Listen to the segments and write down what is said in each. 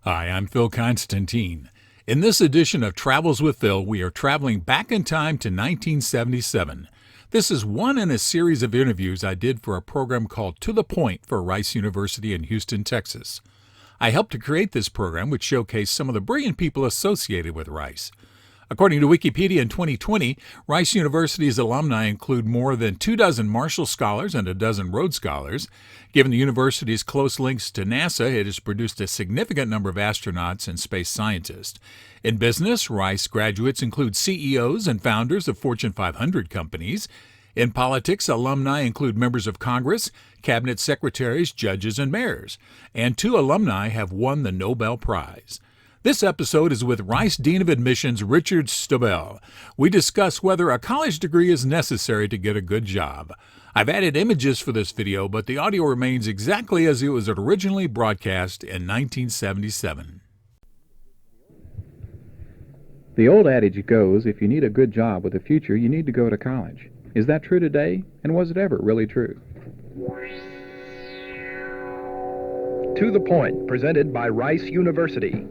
Hi, I'm Phil Konstantin. In this edition of Travels with Phil, we are traveling back in time to 1977. This is one in a series of interviews I did for a program called To the Point for Rice University in Houston, Texas. I helped to create this program, which showcased some of the brilliant people associated with Rice. According to Wikipedia in 2020, Rice University's alumni include more than 24 Marshall Scholars and a dozen Rhodes Scholars. Given the university's close links to NASA, it has produced a significant number of astronauts and space scientists. In business, Rice graduates include CEOs and founders of Fortune 500 companies. In politics, alumni include members of Congress, cabinet secretaries, judges, and mayors. And 2 alumni have won the Nobel Prize. This episode is with Rice Dean of Admissions Richard Stabell. We discuss whether a college degree is necessary to get a good job. I've added images for this video, but the audio remains exactly as it was originally broadcast in 1977. The old adage goes, if you need a good job with a future, you need to go to college. Is that true today? And was it ever really true? To the Point, presented by Rice University.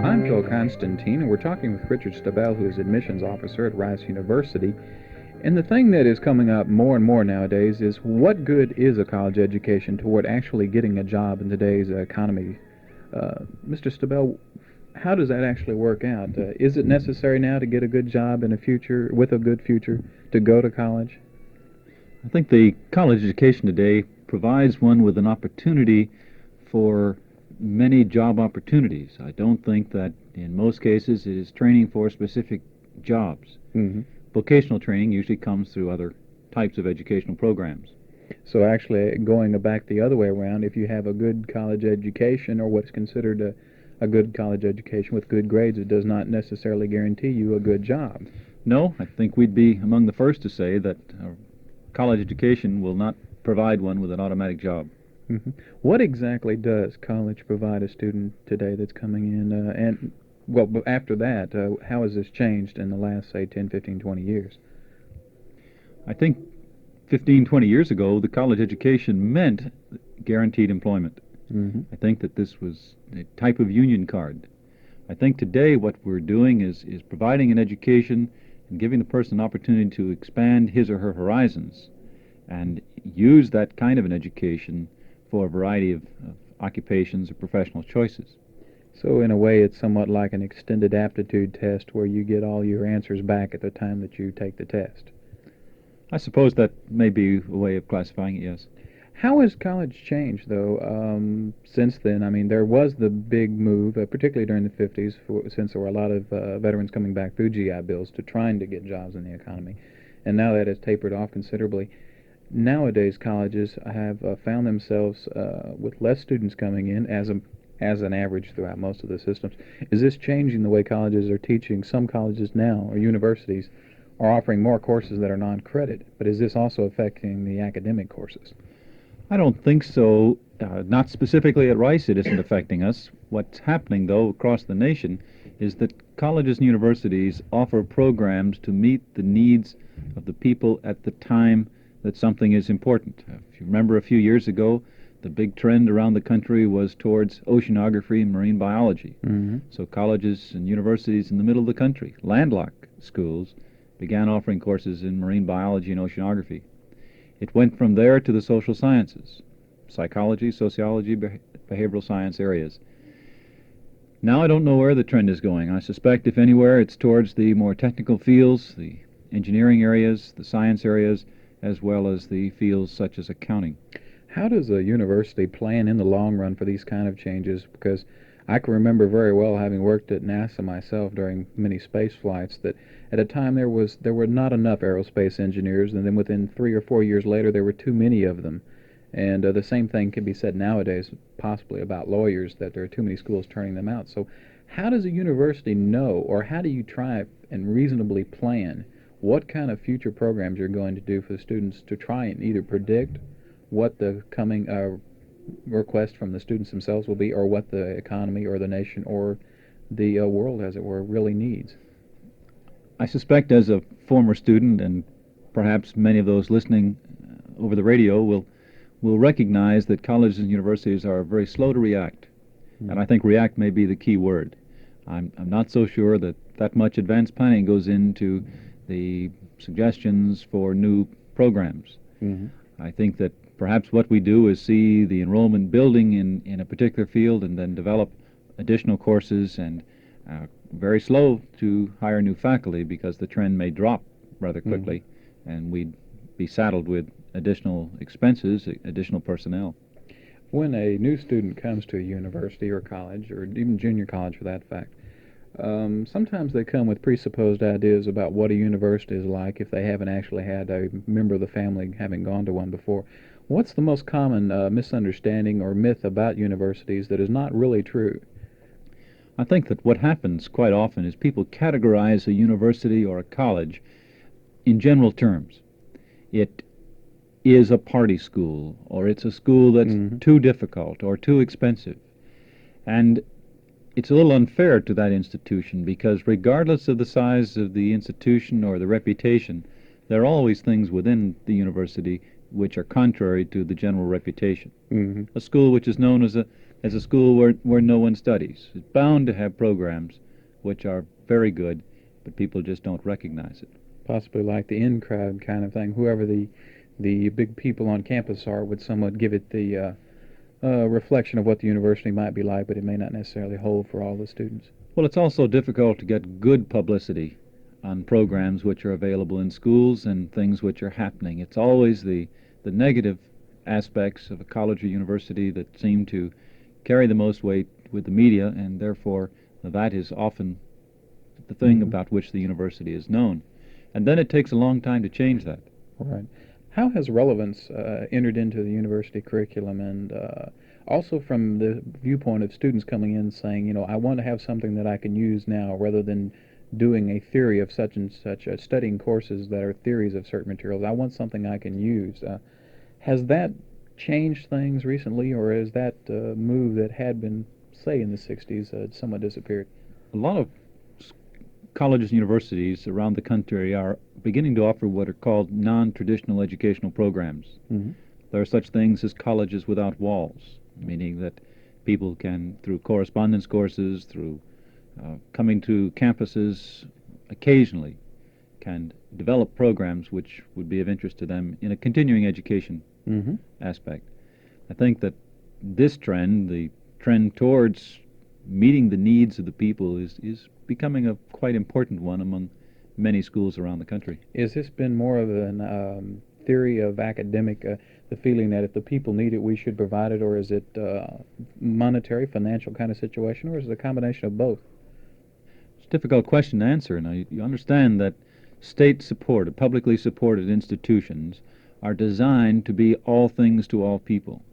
I'm Phil Konstantin, and we're talking with Richard Stabell, who is admissions officer at Rice University. And the thing that is coming up more and more nowadays is what good is a college education toward actually getting a job in today's economy? Mr. Stabell, how does that actually work out? Is it necessary now to get a good job in a future, with a good future, to go to college? I think the college education today provides one with an opportunity for many job opportunities. I don't think that in most cases it is training for specific jobs. Mm-hmm. Vocational training usually comes through other types of educational programs. So actually, going back the other way around, if you have a good college education, or what's considered a good college education with good grades, it does not necessarily guarantee you a good job. No, I think we'd be among the first to say that college education will not provide one with an automatic job. Mm-hmm. What exactly does college provide a student today that's coming in? Well, after that, how has this changed in the last, say, 10, 15, 20 years? I think 15, 20 years ago, the college education meant guaranteed employment. Mm-hmm. I think that this was a type of union card. I think today what we're doing is providing an education and giving the person an opportunity to expand his or her horizons and use that kind of an education for a variety of occupations or professional choices. So in a way, it's somewhat like an extended aptitude test where you get all your answers back at the time that you take the test. I suppose that may be a way of classifying it, yes. How has college changed, though, since then? I mean, there was the big move, particularly during the 50s, since there were a lot of veterans coming back through GI Bills to trying to get jobs in the economy. And now that has tapered off considerably. Nowadays, colleges have found themselves with less students coming in as an average throughout most of the systems. Is this changing the way colleges are teaching? Some colleges now, or universities, are offering more courses that are non-credit, but is this also affecting the academic courses? I don't think so. Not specifically at Rice, it isn't affecting us. What's happening, though, across the nation is that colleges and universities offer programs to meet the needs of the people at the time that something is important. If you remember a few years ago, the big trend around the country was towards oceanography and marine biology. Mm-hmm. So colleges and universities in the middle of the country, landlocked schools, began offering courses in marine biology and oceanography. It went from there to the social sciences, psychology, sociology, behavioral science areas. Now I don't know where the trend is going. I suspect, if anywhere, it's towards the more technical fields, the engineering areas, the science areas, as well as the fields such as accounting. How does a university plan in the long run for these kind of changes? Because I can remember very well, having worked at NASA myself during many space flights, that at a time there were not enough aerospace engineers, and then within 3 or 4 years later there were too many of them. And the same thing can be said nowadays, possibly about lawyers, that there are too many schools turning them out. So how does a university know, or how do you try and reasonably plan what kind of future programs you're going to do for the students to try and either predict what the coming request from the students themselves will be, or what the economy or the nation or the world, as it were, really needs? I suspect as a former student, and perhaps many of those listening over the radio will recognize that colleges and universities are very slow to react. And I think react may be the key word. I'm not so sure that much advanced planning goes into the suggestions for new programs. I think that perhaps what we do is see the enrollment building in a particular field and then develop additional courses, and very slow to hire new faculty because the trend may drop rather quickly, and we'd be saddled with additional expenses, additional personnel. When a new student comes to a university or college, or even junior college for that fact, sometimes they come with presupposed ideas about what a university is like if they haven't actually had a member of the family having gone to one before. What's the most common misunderstanding or myth about universities that is not really true? I think that what happens quite often is people categorize a university or a college in general terms. It is a party school, or it's a school that's too difficult or too expensive. And it's a little unfair to that institution, because regardless of the size of the institution or the reputation, there are always things within the university which are contrary to the general reputation. A school which is known as a school where no one studies is bound to have programs which are very good, but people just don't recognize it. Possibly like the in crowd kind of thing. Whoever the big people on campus are would somewhat give it the reflection of what the university might be like, but it may not necessarily hold for all the students. Well, it's also difficult to get good publicity on programs which are available in schools and things which are happening. It's always the negative aspects of a college or university that seem to carry the most weight with the media, and therefore that is often the thing about which the university is known. And then it takes a long time to change that. Right. How has relevance entered into the university curriculum, and also from the viewpoint of students coming in saying, you know, I want to have something that I can use now rather than doing a theory of such and such, studying courses that are theories of certain materials. I want something I can use. Has that changed things recently, or is that move that had been, say, in the 60s somewhat disappeared? A lot of colleges and universities around the country are beginning to offer what are called non-traditional educational programs. There are such things as colleges without walls, meaning that people can, through correspondence courses, through coming to campuses occasionally, can develop programs which would be of interest to them in a continuing education aspect. I think that this trend, the trend towards meeting the needs of the people, is becoming a quite important one among many schools around the country. Has this been more of an theory of academic, the feeling that if the people need it, we should provide it, or is it monetary, financial kind of situation, or is it a combination of both? It's a difficult question to answer. Now, you understand that state-supported, publicly supported institutions are designed to be all things to all people.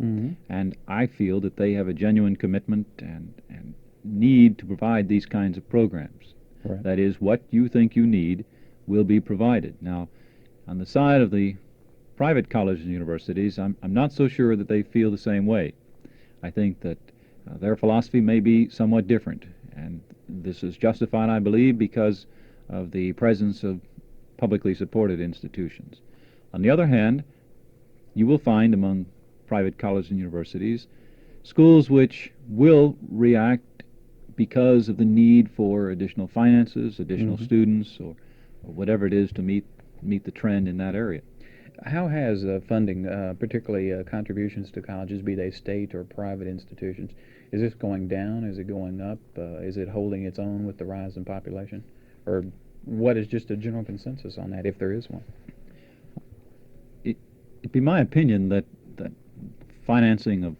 And I feel that they have a genuine commitment and need to provide these kinds of programs. Right. That is, what you think you need will be provided. Now, on the side of the private colleges and universities, I'm not so sure that they feel the same way. I think that their philosophy may be somewhat different, and this is justified, I believe, because of the presence of publicly supported institutions. On the other hand, you will find among private colleges and universities schools which will react because of the need for additional finances, additional students, or whatever it is to meet the trend in that area. How has funding, particularly contributions to colleges, be they state or private institutions, is this going down? Is it going up? Is it holding its own with the rise in population? Or what is just a general consensus on that, if there is one? It'd be my opinion that financing of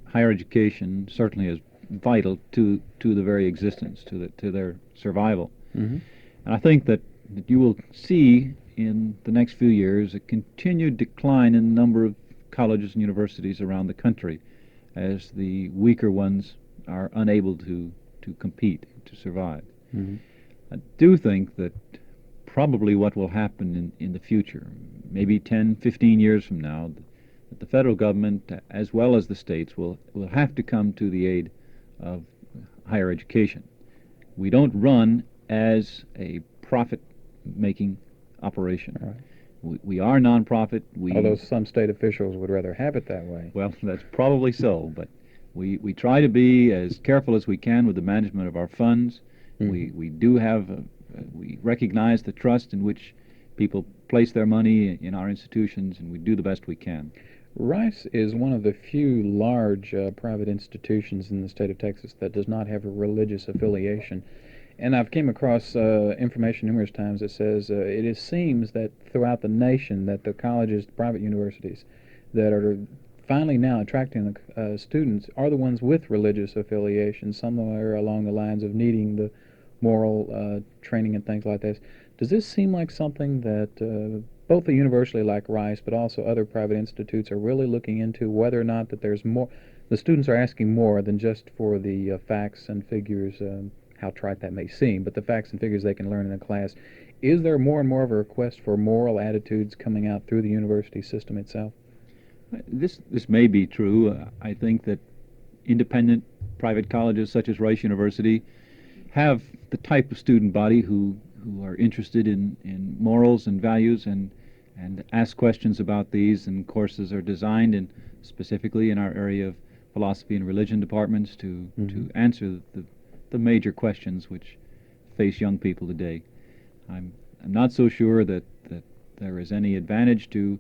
higher education certainly is vital to the very existence, to their survival. And I think that you will see in the next few years a continued decline in the number of colleges and universities around the country as the weaker ones are unable to compete, to survive. I do think that probably what will happen in the future, maybe 10, 15 years from now, that the federal government as well as the states will have to come to the aid of higher education. We don't run as a profit making operation. Right. We are nonprofit. Although some state officials would rather have it that way. Well, that's probably so, but we try to be as careful as we can with the management of our funds. We do have, we recognize the trust in which people place their money in our institutions, and we do the best we can. Rice is one of the few large private institutions in the state of Texas that does not have a religious affiliation. And I've came across information numerous times that says it seems that throughout the nation that the colleges, private universities, that are finally now attracting the students are the ones with religious affiliation, somewhere along the lines of needing the moral training and things like this. Does this seem like something that both a university like Rice, but also other private institutes, are really looking into, whether or not that there's more, the students are asking more than just for the facts and figures, how trite that may seem, but the facts and figures they can learn in a class? Is there more and more of a request for moral attitudes coming out through the university system itself? This may be true. I think that independent private colleges such as Rice University have the type of student body who are interested in morals and values and ask questions about these, and courses are designed specifically in our area of philosophy and religion departments to answer the major questions which face young people today. I'm not so sure that there is any advantage to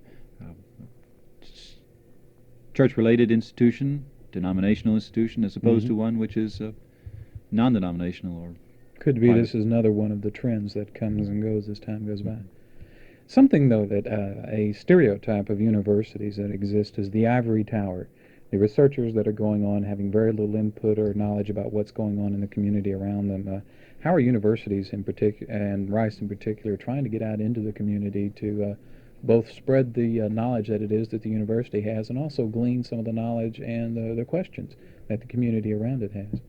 church-related institution, denominational institution, as opposed to one which is non-denominational or could be private. This is another one of the trends that comes and goes as time goes by. Something, though, that a stereotype of universities that exist is the ivory tower. The researchers that are going on having very little input or knowledge about what's going on in the community around them. How are universities in particular, and Rice in particular, trying to get out into the community to both spread the knowledge that it is that the university has, and also glean some of the knowledge and the questions that the community around it has?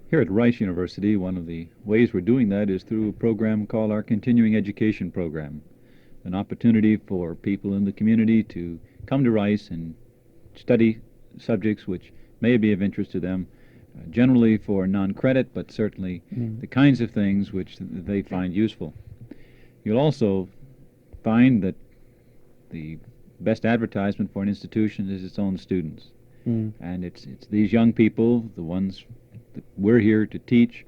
Here at Rice University, one of the ways we're doing that is through a program called our Continuing Education Program, an opportunity for people in the community to come to Rice and study subjects which may be of interest to them, generally for non-credit, but certainly the kinds of things which they find useful. You'll also find that the best advertisement for an institution is its own students. And it's these young people, the ones that we're here to teach,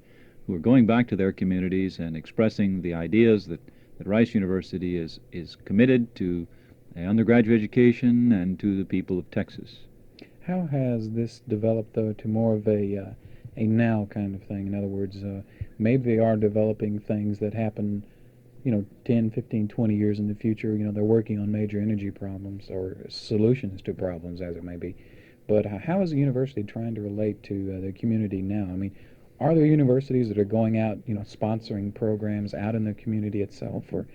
who are going back to their communities and expressing the ideas that Rice University is committed to undergraduate education and to the people of Texas. How has this developed, though, to more of a now kind of thing? In other words, maybe they are developing things that happen, 10, 15, 20 years in the future. They're working on major energy problems or solutions to problems, as it may be. But how is the university trying to relate to the community now? I mean, are there universities that are going out, sponsoring programs out in the community itself, or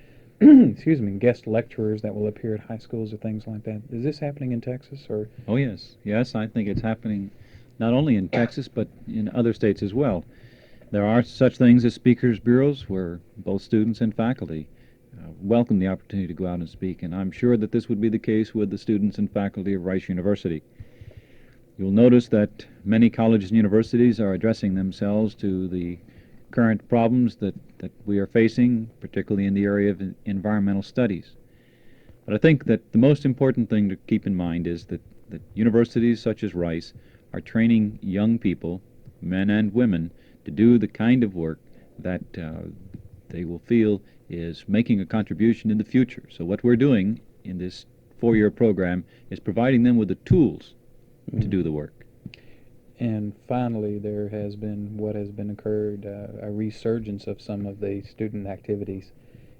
excuse me, guest lecturers that will appear at high schools or things like that? Is this happening in Texas, or? Oh, yes. Yes, I think it's happening not only in Texas, but in other states as well. There are such things as speakers' bureaus where both students and faculty welcome the opportunity to go out and speak, and I'm sure that this would be the case with the students and faculty of Rice University. You'll notice that many colleges and universities are addressing themselves to the current problems that we are facing, particularly in the area of environmental studies. But I think that the most important thing to keep in mind is that universities such as Rice are training young people, men and women, to do the kind of work that they will feel is making a contribution in the future. So what we're doing in this four-year program is providing them with the tools to do the work. And finally, there has been what has been occurred, a resurgence of some of the student activities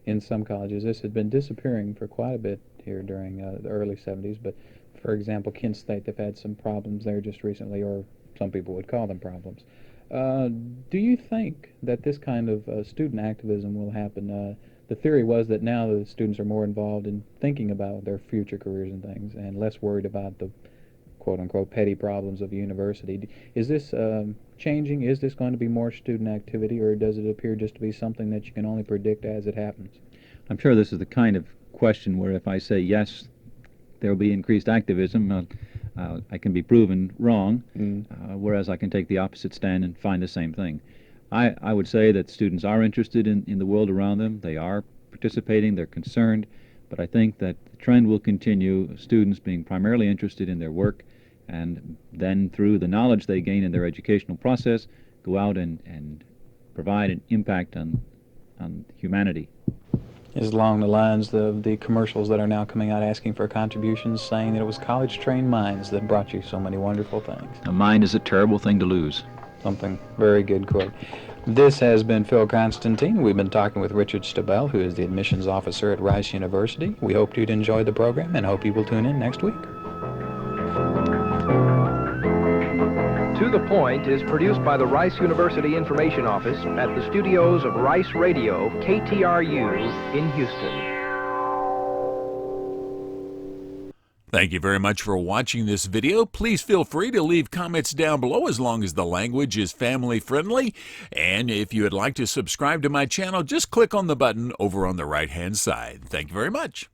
in some colleges. This had been disappearing for quite a bit here during the early 70s, but for example, Kent State, they've had some problems there just recently, or some people would call them problems. Do you think that this kind of student activism will happen? The theory was that now the students are more involved in thinking about their future careers and things, and less worried about the quote-unquote petty problems of a university. Is this changing? Is this going to be more student activity, or does it appear just to be something that you can only predict as it happens? I'm sure this is the kind of question where if I say yes, there will be increased activism, I can be proven wrong, whereas I can take the opposite stand and find the same thing. I would say that students are interested in the world around them. They are participating, they're concerned, but I think that the trend will continue, students being primarily interested in their work, and then through the knowledge they gain in their educational process, go out and provide an impact on humanity. Is along the lines of the commercials that are now coming out asking for contributions, saying that it was college-trained minds that brought you so many wonderful things. A mind is a terrible thing to lose. Something very good quote. This has been Phil Konstantin. We've been talking with Richard Stabell, who is the admissions officer at Rice University. We hope you'd enjoy the program and hope you will tune in next week. To the Point is produced by the Rice University Information Office at the studios of Rice Radio, KTRU, in Houston. Thank you very much for watching this video. Please feel free to leave comments down below as long as the language is family friendly. And if you would like to subscribe to my channel, just click on the button over on the right-hand side. Thank you very much.